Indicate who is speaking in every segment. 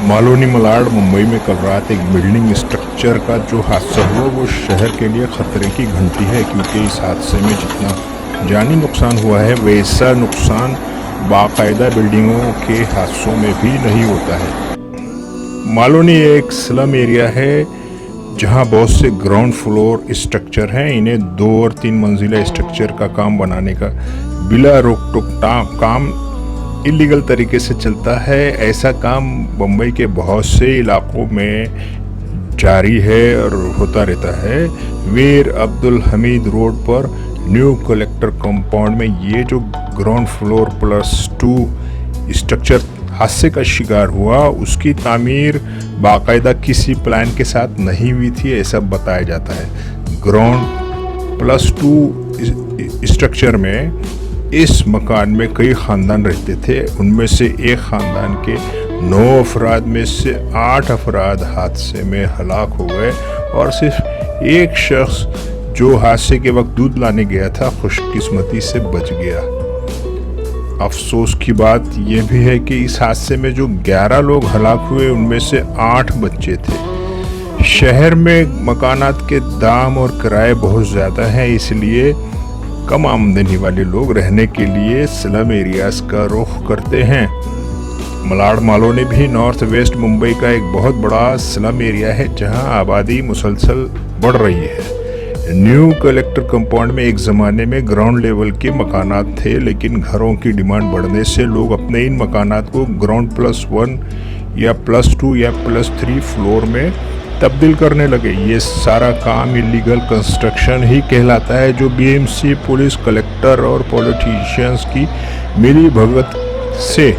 Speaker 1: मालोनी मलाड मुंबई में कल रात एक बिल्डिंग स्ट्रक्चर का जो हादसा हुआ वो शहर के लिए खतरे की घंटी है, क्योंकि इस हादसे में जितना जानी नुकसान हुआ है वैसा नुकसान बाकायदा बिल्डिंगों के हादसों में भी नहीं होता है। मालोनी एक स्लम एरिया है जहां बहुत से ग्राउंड फ्लोर स्ट्रक्चर हैं। इन्हें 2 और 3 मंजिला स्ट्रक्चर का काम बनाने का बिला रोक टोक काम इलीगल तरीके से चलता है। ऐसा काम मुंबई के बहुत से इलाकों में जारी है और होता रहता है। मीर अब्दुल हमीद रोड पर न्यू कलेक्टर कंपाउंड में ये जो ग्राउंड फ्लोर +2 स्ट्रक्चर हादसे का शिकार हुआ, उसकी तामीर बाकायदा किसी प्लान के साथ नहीं हुई थी, ऐसा बताया जाता है। ग्राउंड +2 स्ट्रक्चर में इस मकान में कई ख़ानदान रहते थे। उनमें से एक ख़ानदान के 9 अफराद में से 8 अफराद हादसे में हलाक हो गए और सिर्फ एक शख्स जो हादसे के वक्त दूध लाने गया था खुशकिस्मती से बच गया। अफसोस की बात यह भी है कि इस हादसे में जो 11 लोग हलाक हुए उनमें से 8 बच्चे थे। शहर में मकानात के दाम और किराए बहुत ज़्यादा हैं, इसलिए कम आमदनी वाले लोग रहने के लिए स्लम एरियाज का रुख करते हैं। मलाड मालोनी भी नॉर्थ वेस्ट मुंबई का एक बहुत बड़ा स्लम एरिया है जहां आबादी मुसलसल बढ़ रही है। न्यू कलेक्टर कंपाउंड में एक ज़माने में ग्राउंड लेवल के मकानात थे, लेकिन घरों की डिमांड बढ़ने से लोग अपने इन मकानात को ग्राउंड +1 या +2 या +3 फ्लोर में तब्दील करने लगे। ये सारा काम इलीगल कंस्ट्रक्शन ही कहलाता है, जो बीएमसी, पुलिस, कलेक्टर और पॉलिटिशियंस की मिली भगत से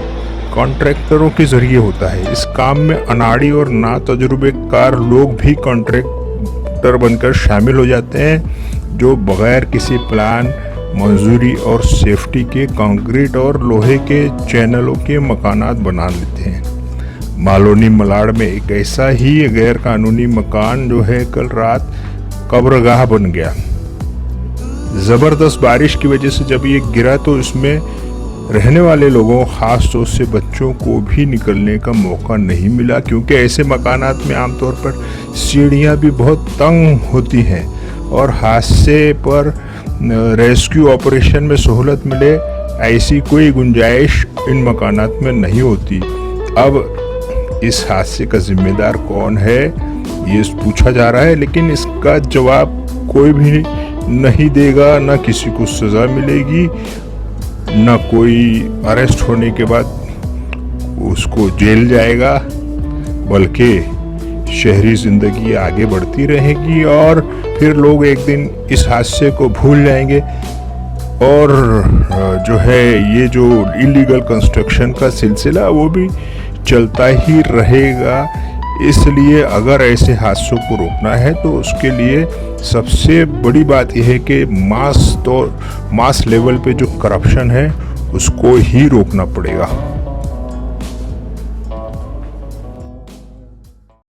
Speaker 1: कॉन्ट्रैक्टरों के जरिए होता है। इस काम में अनाड़ी और ना तजुर्बेकार लोग भी कॉन्ट्रैक्टर बनकर शामिल हो जाते हैं, जो बगैर किसी प्लान, मंजूरी और सेफ्टी के कंक्रीट और लोहे के चैनलों के मकानात बना लेते हैं। मालोनी मलाड में एक ऐसा ही गैर कानूनी मकान जो है कल रात कब्रगाह बन गया। ज़बरदस्त बारिश की वजह से जब ये गिरा तो इसमें रहने वाले लोगों, खास तौर से बच्चों को भी निकलने का मौका नहीं मिला, क्योंकि ऐसे मकानात में आमतौर पर सीढ़ियाँ भी बहुत तंग होती हैं और हादसे पर रेस्क्यू ऑपरेशन में सहूलत मिले ऐसी कोई गुंजाइश इन मकानात में नहीं होती। अब इस हादसे का जिम्मेदार कौन है ये पूछा जा रहा है, लेकिन इसका जवाब कोई भी नहीं देगा। ना किसी को सज़ा मिलेगी, ना कोई अरेस्ट होने के बाद उसको जेल जाएगा, बल्कि शहरी ज़िंदगी आगे बढ़ती रहेगी और फिर लोग एक दिन इस हादसे को भूल जाएंगे और जो है ये जो इलीगल कंस्ट्रक्शन का सिलसिला वो भी चलता ही रहेगा। इसलिए अगर ऐसे हादसों को रोकना है तो उसके लिए सबसे बड़ी बात यह है कि मास लेवल पे जो करप्शन है उसको ही रोकना पड़ेगा।